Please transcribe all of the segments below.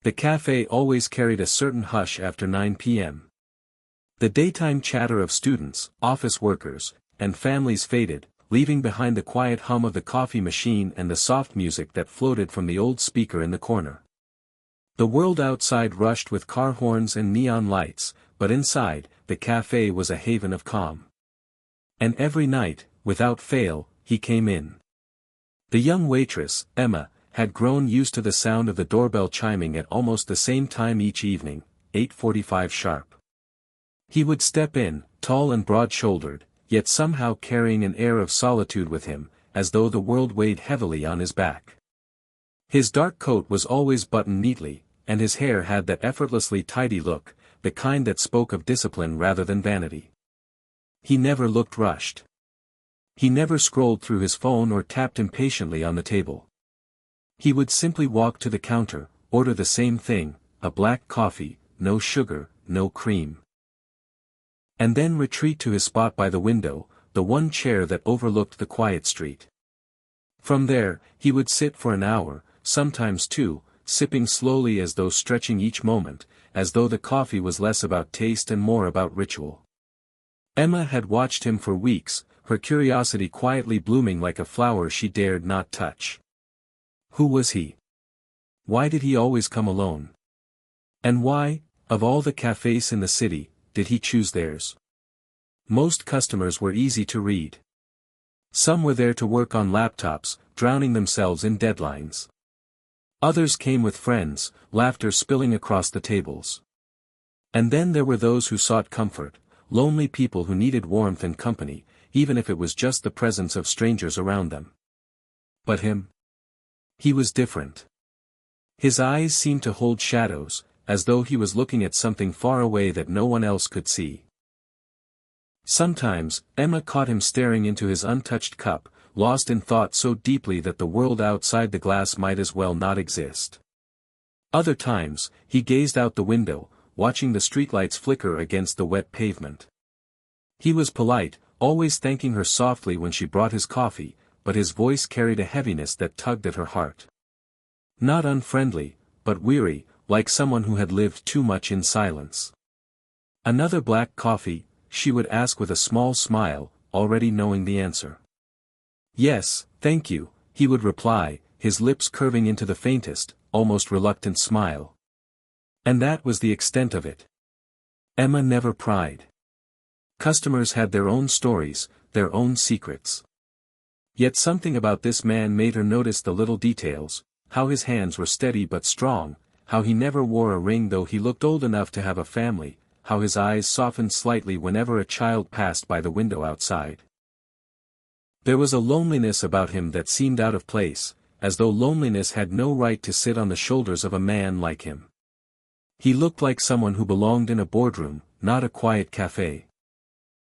The café always carried a certain hush after 9 p.m. The daytime chatter of students, office workers, and families faded, leaving behind the quiet hum of the coffee machine and the soft music that floated from the old speaker in the corner. The world outside rushed with car horns and neon lights, but inside, the café was a haven of calm. And every night, without fail, he came in. The young waitress, Emma, had grown used to the sound of the doorbell chiming at almost the same time each evening, 8:45 sharp. He would step in, tall and broad-shouldered, yet somehow carrying an air of solitude with him, as though the world weighed heavily on his back. His dark coat was always buttoned neatly, and his hair had that effortlessly tidy look, the kind that spoke of discipline rather than vanity. He never looked rushed. He never scrolled through his phone or tapped impatiently on the table. He would simply walk to the counter, order the same thing, a black coffee, no sugar, no cream. And then retreat to his spot by the window, the one chair that overlooked the quiet street. From there, he would sit for an hour, sometimes two, sipping slowly as though stretching each moment, as though the coffee was less about taste and more about ritual. Emma had watched him for weeks, her curiosity quietly blooming like a flower she dared not touch. Who was he? Why did he always come alone? And why, of all the cafés in the city, did he choose theirs? Most customers were easy to read. Some were there to work on laptops, drowning themselves in deadlines. Others came with friends, laughter spilling across the tables. And then there were those who sought comfort, lonely people who needed warmth and company, even if it was just the presence of strangers around them. But him? He was different. His eyes seemed to hold shadows, as though he was looking at something far away that no one else could see. Sometimes, Emma caught him staring into his untouched cup, lost in thought so deeply that the world outside the glass might as well not exist. Other times, he gazed out the window, watching the streetlights flicker against the wet pavement. He was polite, always thanking her softly when she brought his coffee, but his voice carried a heaviness that tugged at her heart. Not unfriendly, but weary, like someone who had lived too much in silence. Another black coffee, she would ask with a small smile, already knowing the answer. Yes, thank you, he would reply, his lips curving into the faintest, almost reluctant smile. And that was the extent of it. Emma never pried. Customers had their own stories, their own secrets. Yet something about this man made her notice the little details, how his hands were steady but strong, how he never wore a ring though he looked old enough to have a family, how his eyes softened slightly whenever a child passed by the window outside. There was a loneliness about him that seemed out of place, as though loneliness had no right to sit on the shoulders of a man like him. He looked like someone who belonged in a boardroom, not a quiet café.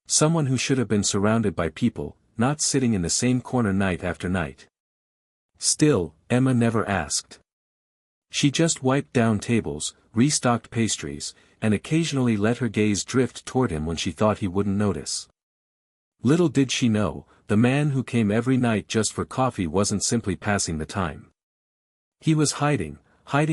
Someone who should have been surrounded by people, not sitting in the same corner night after night. Still, Emma never asked. She just wiped down tables, restocked pastries, and occasionally let her gaze drift toward him when she thought he wouldn't notice. Little did she know, the man who came every night just for coffee wasn't simply passing the time. He was hiding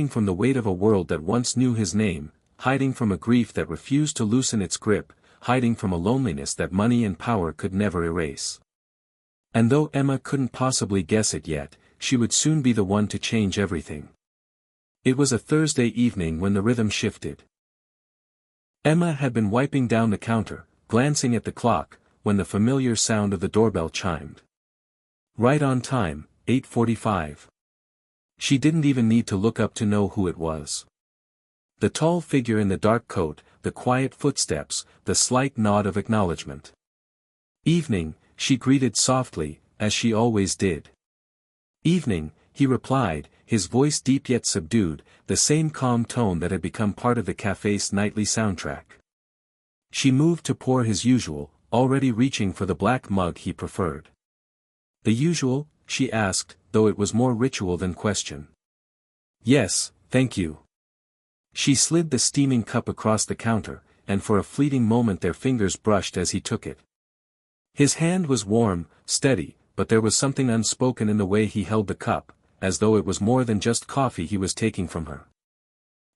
from the weight of a world that once knew his name, hiding from a grief that refused to loosen its grip, hiding from a loneliness that money and power could never erase. And though Emma couldn't possibly guess it yet, she would soon be the one to change everything. It was a Thursday evening when the rhythm shifted. Emma had been wiping down the counter, glancing at the clock, when the familiar sound of the doorbell chimed. Right on time, 8:45. She didn't even need to look up to know who it was. The tall figure in the dark coat, the quiet footsteps, the slight nod of acknowledgement. Evening, she greeted softly, as she always did. Evening, he replied, his voice deep yet subdued, the same calm tone that had become part of the café's nightly soundtrack. She moved to pour his usual, already reaching for the black mug he preferred. The usual, she asked, though it was more ritual than question. Yes, thank you. She slid the steaming cup across the counter, and for a fleeting moment their fingers brushed as he took it. His hand was warm, steady, but there was something unspoken in the way he held the cup, as though it was more than just coffee he was taking from her.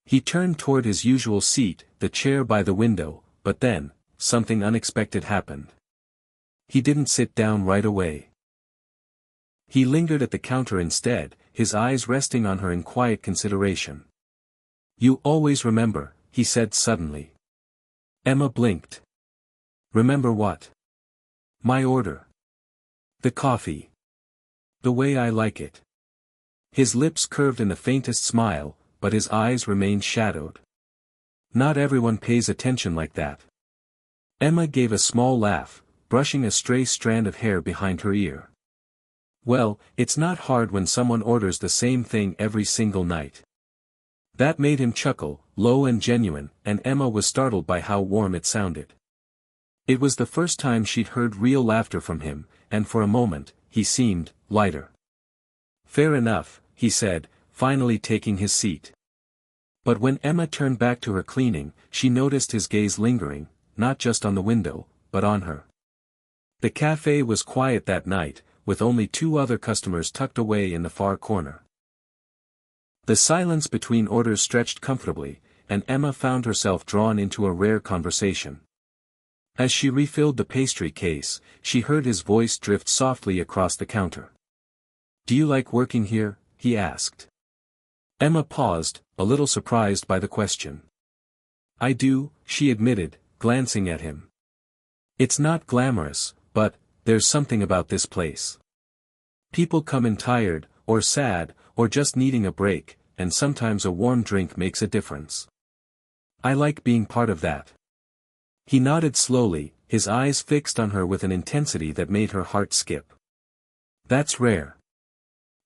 He turned toward his usual seat, the chair by the window, but then, something unexpected happened. He didn't sit down right away. He lingered at the counter instead, his eyes resting on her in quiet consideration. "You always remember," he said suddenly. Emma blinked. "Remember what?" "My order. The coffee. The way I like it." His lips curved in the faintest smile, but his eyes remained shadowed. "Not everyone pays attention like that." Emma gave a small laugh, brushing a stray strand of hair behind her ear. "Well, it's not hard when someone orders the same thing every single night." That made him chuckle, low and genuine, and Emma was startled by how warm it sounded. It was the first time she'd heard real laughter from him, and for a moment, he seemed lighter. "Fair enough," he said, finally taking his seat. But when Emma turned back to her cleaning, she noticed his gaze lingering, not just on the window, but on her. The café was quiet that night, with only 2 other customers tucked away in the far corner. The silence between orders stretched comfortably, and Emma found herself drawn into a rare conversation. As she refilled the pastry case, she heard his voice drift softly across the counter. "Do you like working here?" he asked. Emma paused, a little surprised by the question. "I do," she admitted, glancing at him. "It's not glamorous, but there's something about this place. People come in tired, or sad, or just needing a break, and sometimes a warm drink makes a difference. I like being part of that." He nodded slowly, his eyes fixed on her with an intensity that made her heart skip. "That's rare.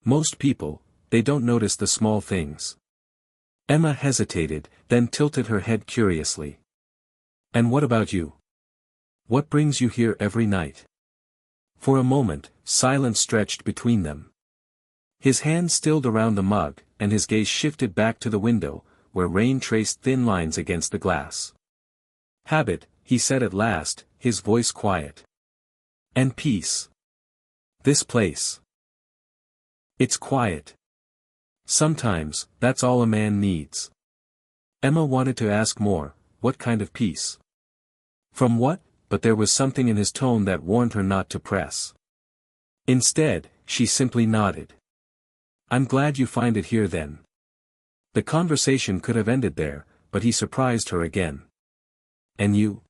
Most people, they don't notice the small things." Emma hesitated, then tilted her head curiously. "And what about you? What brings you here every night?" For a moment, silence stretched between them. His hand stilled around the mug, and his gaze shifted back to the window, where rain traced thin lines against the glass. "Habit," he said at last, his voice quiet. "And peace. This place. It's quiet. Sometimes, that's all a man needs." Emma wanted to ask more, what kind of peace? From what? But there was something in his tone that warned her not to press. Instead, she simply nodded. "I'm glad you find it here then." The conversation could have ended there, but he surprised her again. "And you?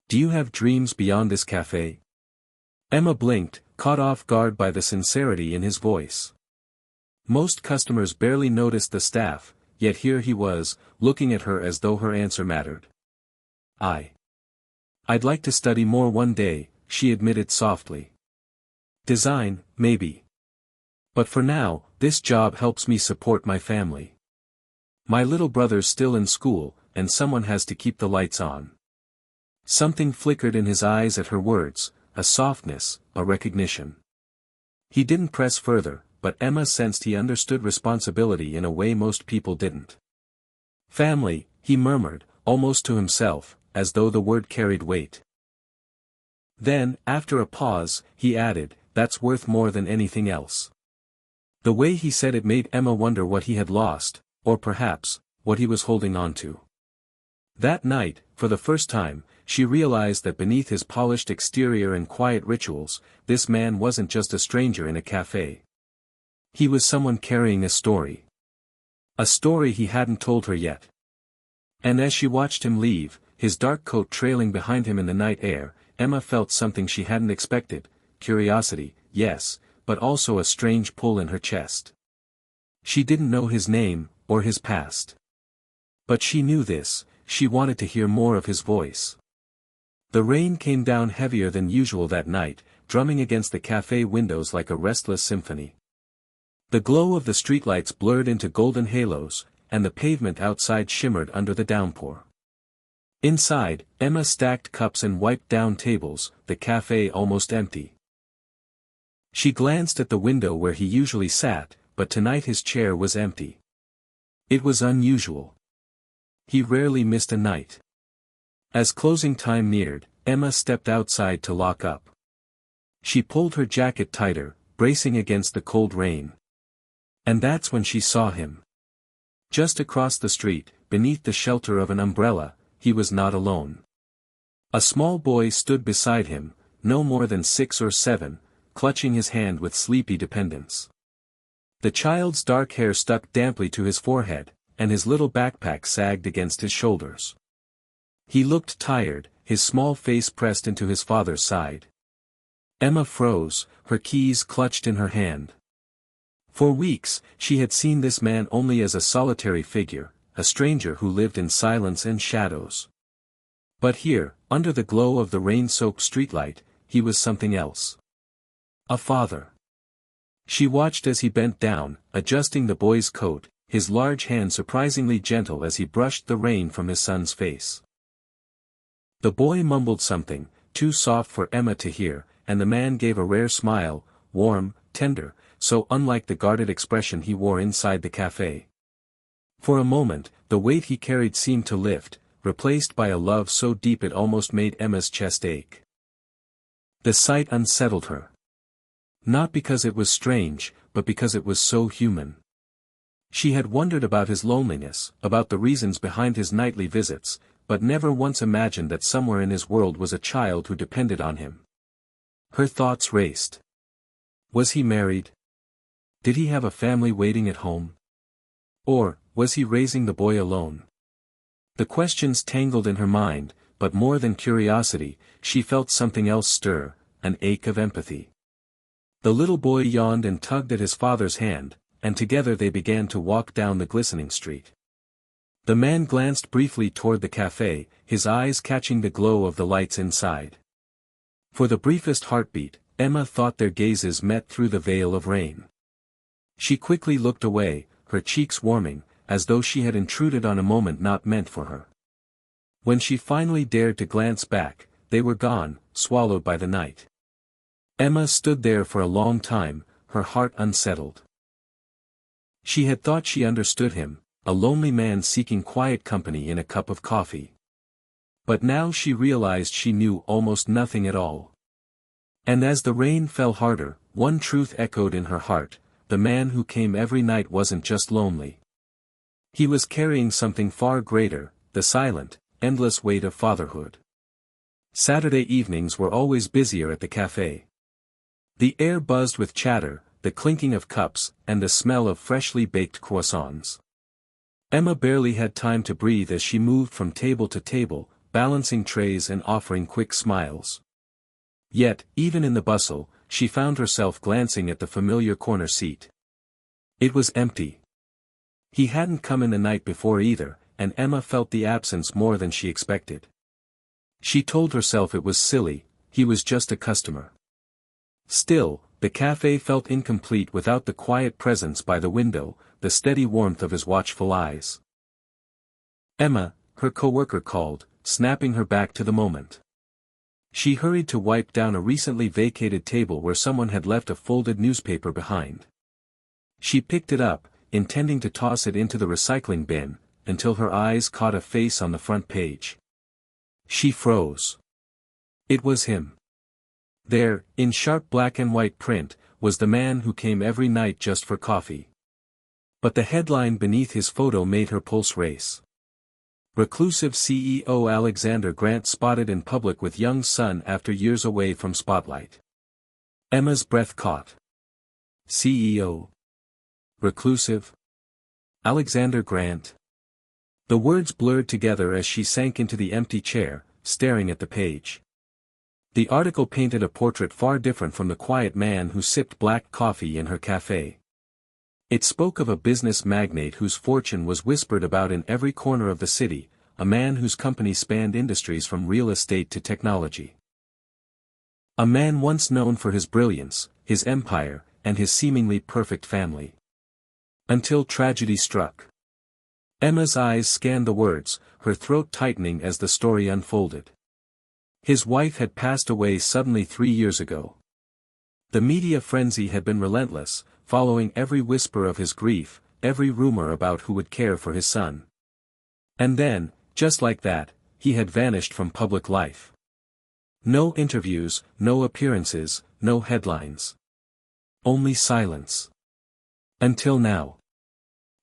Do you have dreams beyond this café?" Emma blinked, caught off guard by the sincerity in his voice. Most customers barely noticed the staff, yet here he was, looking at her as though her answer mattered. I'd like to study more one day," she admitted softly. "Design, maybe. But for now, this job helps me support my family. My little brother's still in school, and someone has to keep the lights on." Something flickered in his eyes at her words, a softness, a recognition. He didn't press further, but Emma sensed he understood responsibility in a way most people didn't. "Family," he murmured, almost to himself, as though the word carried weight. Then, after a pause, he added, "That's worth more than anything else." The way he said it made Emma wonder what he had lost, or perhaps, what he was holding on to. That night, for the first time, she realized that beneath his polished exterior and quiet rituals, this man wasn't just a stranger in a café. He was someone carrying a story. A story he hadn't told her yet. And as she watched him leave, his dark coat trailing behind him in the night air, Emma felt something she hadn't expected, curiosity, yes, but also a strange pull in her chest. She didn't know his name, or his past. But she knew this, she wanted to hear more of his voice. The rain came down heavier than usual that night, drumming against the café windows like a restless symphony. The glow of the streetlights blurred into golden halos, and the pavement outside shimmered under the downpour. Inside, Emma stacked cups and wiped down tables, the café almost empty. She glanced at the window where he usually sat, but tonight his chair was empty. It was unusual. He rarely missed a night. As closing time neared, Emma stepped outside to lock up. She pulled her jacket tighter, bracing against the cold rain. And that's when she saw him. Just across the street, beneath the shelter of an umbrella, he was not alone. A small boy stood beside him, no more than 6 or 7, clutching his hand with sleepy dependence. The child's dark hair stuck damply to his forehead, and his little backpack sagged against his shoulders. He looked tired, his small face pressed into his father's side. Emma froze, her keys clutched in her hand. For weeks, she had seen this man only as a solitary figure, a stranger who lived in silence and shadows. But here, under the glow of the rain-soaked streetlight, he was something else. A father. She watched as he bent down, adjusting the boy's coat, his large hand surprisingly gentle as he brushed the rain from his son's face. The boy mumbled something, too soft for Emma to hear, and the man gave a rare smile, warm, tender, so unlike the guarded expression he wore inside the café. For a moment, the weight he carried seemed to lift, replaced by a love so deep it almost made Emma's chest ache. The sight unsettled her. Not because it was strange, but because it was so human. She had wondered about his loneliness, about the reasons behind his nightly visits, but never once imagined that somewhere in his world was a child who depended on him. Her thoughts raced. Was he married? Did he have a family waiting at home? Or, was he raising the boy alone? The questions tangled in her mind, but more than curiosity, she felt something else stir, an ache of empathy. The little boy yawned and tugged at his father's hand, and together they began to walk down the glistening street. The man glanced briefly toward the café, his eyes catching the glow of the lights inside. For the briefest heartbeat, Emma thought their gazes met through the veil of rain. She quickly looked away, her cheeks warming, as though she had intruded on a moment not meant for her. When she finally dared to glance back, they were gone, swallowed by the night. Emma stood there for a long time, her heart unsettled. She had thought she understood him, a lonely man seeking quiet company in a cup of coffee. But now she realized she knew almost nothing at all. And as the rain fell harder, one truth echoed in her heart: the man who came every night wasn't just lonely. He was carrying something far greater, the silent, endless weight of fatherhood. Saturday evenings were always busier at the café. The air buzzed with chatter, the clinking of cups, and the smell of freshly baked croissants. Emma barely had time to breathe as she moved from table to table, balancing trays and offering quick smiles. Yet, even in the bustle, she found herself glancing at the familiar corner seat. It was empty. He hadn't come in the night before either, and Emma felt the absence more than she expected. She told herself it was silly, he was just a customer. Still, the café felt incomplete without the quiet presence by the window, the steady warmth of his watchful eyes. Emma, her coworker called, snapping her back to the moment. She hurried to wipe down a recently vacated table where someone had left a folded newspaper behind. She picked it up, intending to toss it into the recycling bin, until her eyes caught a face on the front page. She froze. It was him. There, in sharp black and white print, was the man who came every night just for coffee. But the headline beneath his photo made her pulse race. Reclusive CEO Alexander Grant spotted in public with young son after years away from spotlight. Emma's breath caught. CEO. Reclusive. Alexander Grant. The words blurred together as she sank into the empty chair, staring at the page. The article painted a portrait far different from the quiet man who sipped black coffee in her café. It spoke of a business magnate whose fortune was whispered about in every corner of the city, a man whose company spanned industries from real estate to technology. A man once known for his brilliance, his empire, and his seemingly perfect family. Until tragedy struck. Emma's eyes scanned the words, her throat tightening as the story unfolded. His wife had passed away suddenly 3 years ago. The media frenzy had been relentless, following every whisper of his grief, every rumor about who would care for his son. And then, just like that, he had vanished from public life. No interviews, no appearances, no headlines. Only silence. Until now.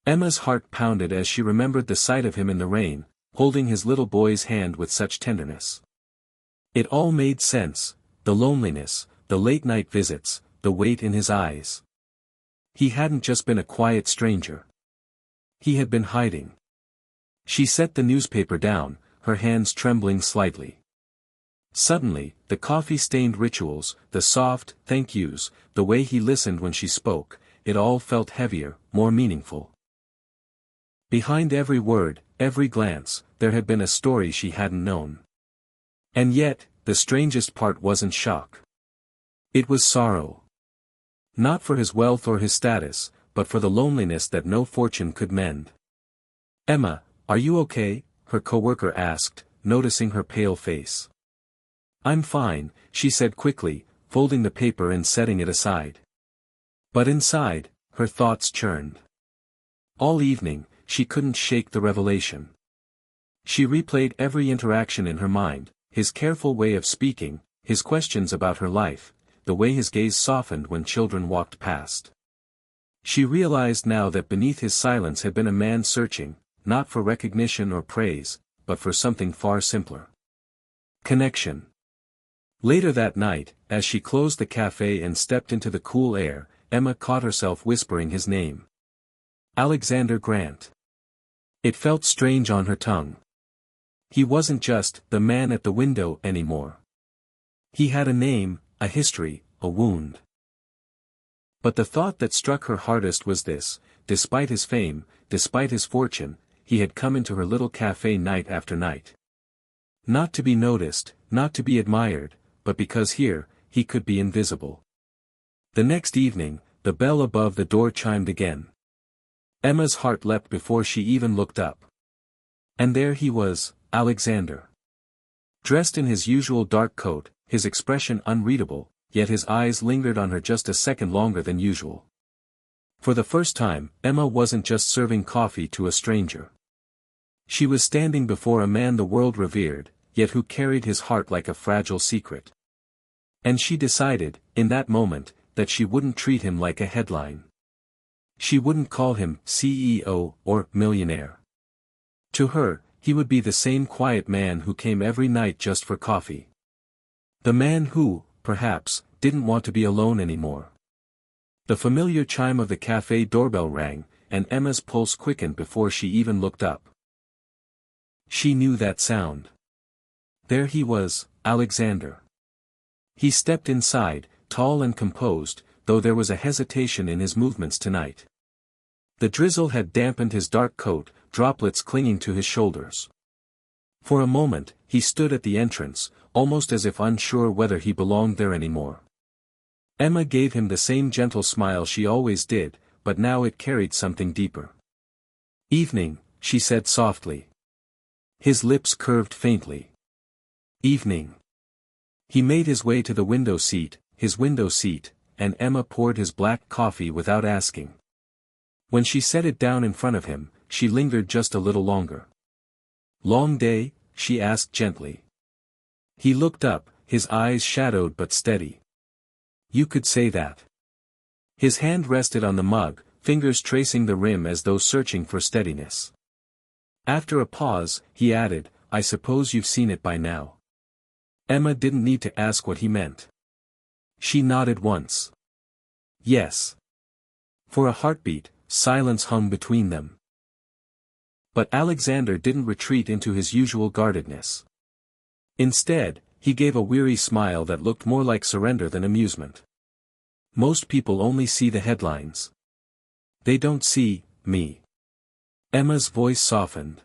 Emma's heart pounded as she remembered the sight of him in the rain, holding his little boy's hand with such tenderness. It all made sense, the loneliness, the late-night visits, the weight in his eyes. He hadn't just been a quiet stranger. He had been hiding. She set the newspaper down, her hands trembling slightly. Suddenly, the coffee-stained rituals, the soft thank yous, the way he listened when she spoke, it all felt heavier, more meaningful. Behind every word, every glance, there had been a story she hadn't known. And yet, the strangest part wasn't shock. It was sorrow. Not for his wealth or his status, but for the loneliness that no fortune could mend. "Emma, are you okay?" her coworker asked, noticing her pale face. "I'm fine," she said quickly, folding the paper and setting it aside. But inside, her thoughts churned. All evening, she couldn't shake the revelation. She replayed every interaction in her mind, his careful way of speaking, his questions about her life, the way his gaze softened when children walked past. She realized now that beneath his silence had been a man searching, not for recognition or praise, but for something far simpler. Connection. Later that night, as she closed the café and stepped into the cool air, Emma caught herself whispering his name. Alexander Grant. It felt strange on her tongue. He wasn't just the man at the window anymore. He had a name, a history, a wound. But the thought that struck her hardest was this: despite his fame, despite his fortune, he had come into her little café night after night. Not to be noticed, not to be admired, but because here, he could be invisible. The next evening, the bell above the door chimed again. Emma's heart leapt before she even looked up. And there he was, Alexander. Dressed in his usual dark coat, his expression unreadable, yet his eyes lingered on her just a second longer than usual. For the first time, Emma wasn't just serving coffee to a stranger. She was standing before a man the world revered, yet who carried his heart like a fragile secret. And she decided, in that moment, that she wouldn't treat him like a headline. She wouldn't call him CEO or millionaire. To her, he would be the same quiet man who came every night just for coffee. The man who, perhaps, didn't want to be alone anymore. The familiar chime of the café doorbell rang, and Emma's pulse quickened before she even looked up. She knew that sound. There he was, Alexander. He stepped inside, tall and composed, though there was a hesitation in his movements tonight. The drizzle had dampened his dark coat, droplets clinging to his shoulders. For a moment, he stood at the entrance, almost as if unsure whether he belonged there anymore. Emma gave him the same gentle smile she always did, but now it carried something deeper. "Evening," she said softly. His lips curved faintly. "Evening." He made his way to the window seat, his window seat, and Emma poured his black coffee without asking. When she set it down in front of him, she lingered just a little longer. "Long day?" she asked gently. He looked up, his eyes shadowed but steady. "You could say that." His hand rested on the mug, fingers tracing the rim as though searching for steadiness. After a pause, he added, "I suppose you've seen it by now." Emma didn't need to ask what he meant. She nodded once. Yes. For a heartbeat, silence hung between them. But Alexander didn't retreat into his usual guardedness. Instead, he gave a weary smile that looked more like surrender than amusement. "Most people only see the headlines. They don't see me." Emma's voice softened.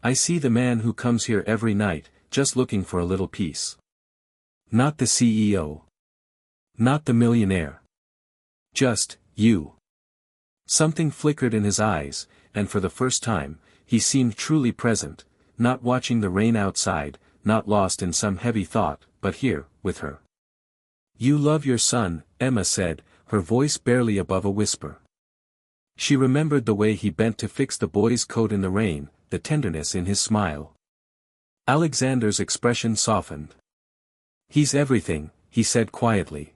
"I see the man who comes here every night, just looking for a little peace. Not the CEO. Not the millionaire. Just, you." Something flickered in his eyes, and for the first time, he seemed truly present, not watching the rain outside, not lost in some heavy thought, but here, with her. "You love your son," Emma said, her voice barely above a whisper. She remembered the way he bent to fix the boy's coat in the rain, the tenderness in his smile. Alexander's expression softened. "He's everything," he said quietly.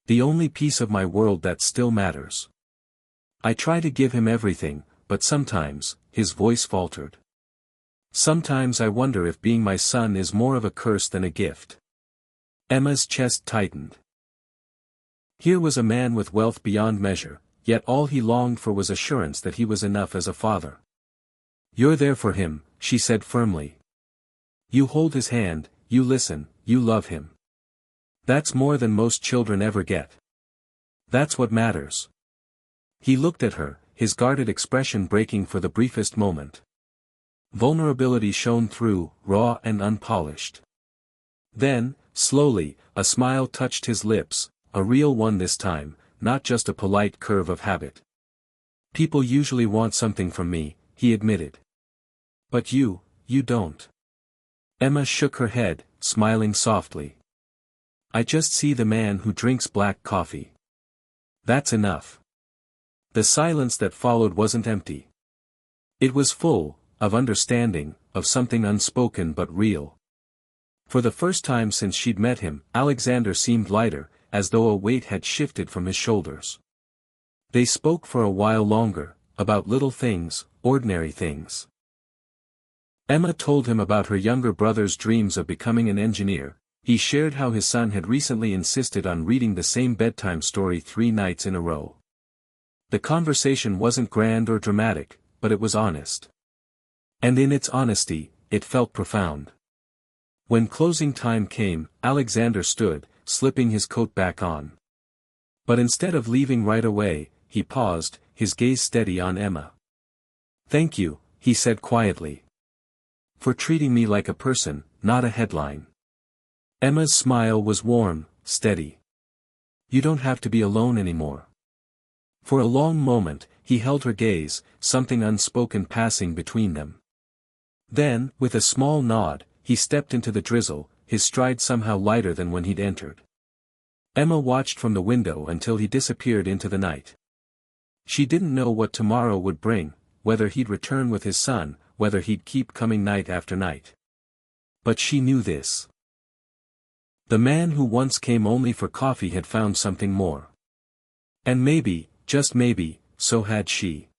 "The only piece of my world that still matters." I try to give him everything, but sometimes, his voice faltered. Sometimes I wonder if being my son is more of a curse than a gift. Emma's chest tightened. Here was a man with wealth beyond measure, yet all he longed for was assurance that he was enough as a father. You're there for him, she said firmly. You hold his hand, you listen, you love him. That's more than most children ever get. That's what matters. He looked at her, his guarded expression breaking for the briefest moment. Vulnerability shone through, raw and unpolished. Then, slowly, a smile touched his lips, a real one this time, not just a polite curve of habit. People usually want something from me, he admitted. But you don't. Emma shook her head, smiling softly. I just see the man who drinks black coffee. That's enough. The silence that followed wasn't empty. It was full, of understanding, of something unspoken but real. For the first time since she'd met him, Alexander seemed lighter, as though a weight had shifted from his shoulders. They spoke for a while longer, about little things, ordinary things. Emma told him about her younger brother's dreams of becoming an engineer. He shared how his son had recently insisted on reading the same bedtime story 3 nights in a row. The conversation wasn't grand or dramatic, but it was honest. And in its honesty, it felt profound. When closing time came, Alexander stood, slipping his coat back on. But instead of leaving right away, he paused, his gaze steady on Emma. Thank you, he said quietly. For treating me like a person, not a headline. Emma's smile was warm, steady. You don't have to be alone anymore. For a long moment, he held her gaze, something unspoken passing between them. Then, with a small nod, he stepped into the drizzle, his stride somehow lighter than when he'd entered. Emma watched from the window until he disappeared into the night. She didn't know what tomorrow would bring, whether he'd return with his son, whether he'd keep coming night after night. But she knew this. The man who once came only for coffee had found something more. And maybe, just maybe, so had she.